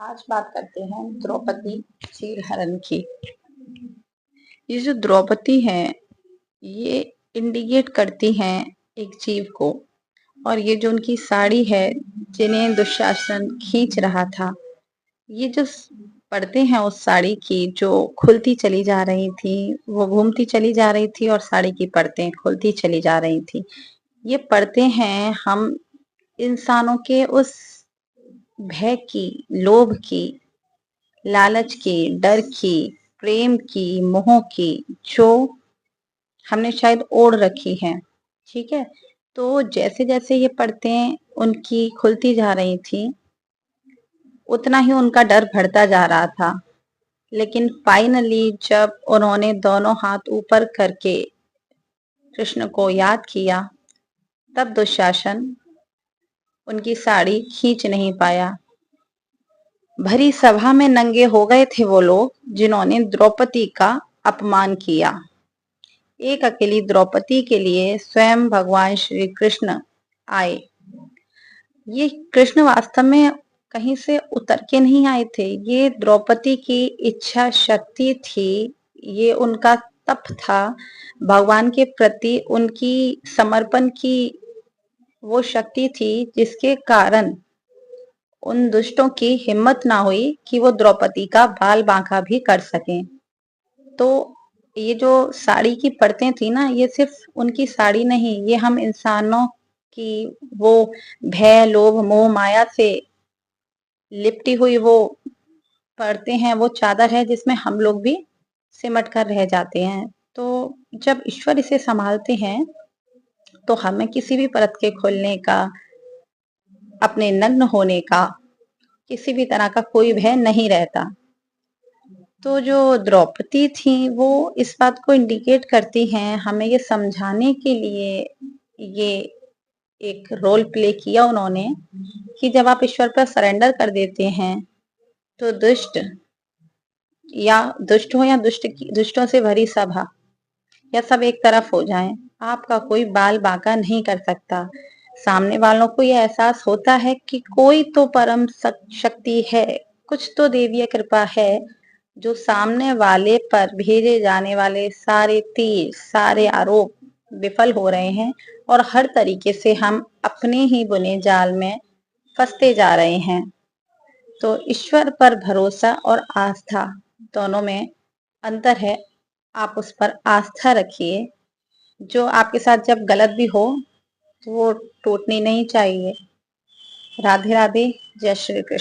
आज बात करते हैं द्रौपदी चीरहरण की। ये जो द्रौपदी है, ये इंडिकेट करती हैं एक जीव को। और ये जो उनकी साड़ी है, जिन्हें दुशासन खींच रहा था, ये जो परतें हैं उस साड़ी की जो खुलती चली जा रही थी, वो घूमती चली जा रही थी और साड़ी की परतें खुलती चली जा रही थी। ये परतें हैं हम इंसानों के उस भय की, लोभ की, लालच की, डर की, प्रेम की, मोह की, जो हमने शायद ओढ़ रखी है। ठीक है, तो जैसे जैसे ये परतें उनकी खुलती जा रही थी, उतना ही उनका डर बढ़ता जा रहा था। लेकिन फाइनली जब उन्होंने दोनों हाथ ऊपर करके कृष्ण को याद किया, तब दुशासन उनकी साड़ी खींच नहीं पाया। भरी सभा में नंगे हो गए थे वो लोग जिन्होंने द्रौपदी का अपमान किया। एक अकेली द्रौपदी के लिए स्वयं भगवान श्री कृष्ण आए। ये कृष्ण वास्तव में कहीं से उतर के नहीं आए थे, ये द्रौपदी की इच्छा शक्ति थी, ये उनका तप था, भगवान के प्रति उनकी समर्पण की वो शक्ति थी, जिसके कारण उन दुष्टों की हिम्मत ना हुई कि वो द्रौपदी का बाल बांका भी कर सकें। तो ये जो साड़ी की परतें थी ना, ये सिर्फ उनकी साड़ी नहीं, ये हम इंसानों की वो भय, लोभ, मोह, माया से लिपटी हुई वो परतें हैं, वो चादर है जिसमें हम लोग भी सिमट कर रह जाते हैं। तो जब ईश्वर इसे संभालते हैं, तो हमें किसी भी परत के खुलने का, अपने नग्न होने का, किसी भी तरह का कोई भय नहीं रहता। तो जो द्रौपदी थी वो इस बात को इंडिकेट करती हैं, हमें ये समझाने के लिए ये एक रोल प्ले किया उन्होंने कि जब आप ईश्वर पर सरेंडर कर देते हैं, तो दुष्ट हो या दुष्टों से भरी सभा, या सब एक तरफ हो जाएं, आपका कोई बाल बांका नहीं कर सकता। सामने वालों को यह एहसास होता है कि कोई तो परम शक्ति है, कुछ तो देवीय कृपा है, जो सामने वाले पर भेजे जाने वाले सारे तीर, सारे आरोप विफल हो रहे हैं और हर तरीके से हम अपने ही बुने जाल में फंसते जा रहे हैं। तो ईश्वर पर भरोसा और आस्था दोनों में अंतर है। आप उस पर आस्था रखिए। जो आपके साथ जब गलत भी हो, वो टूटनी नहीं चाहिए। राधे राधे, जय श्री कृष्ण।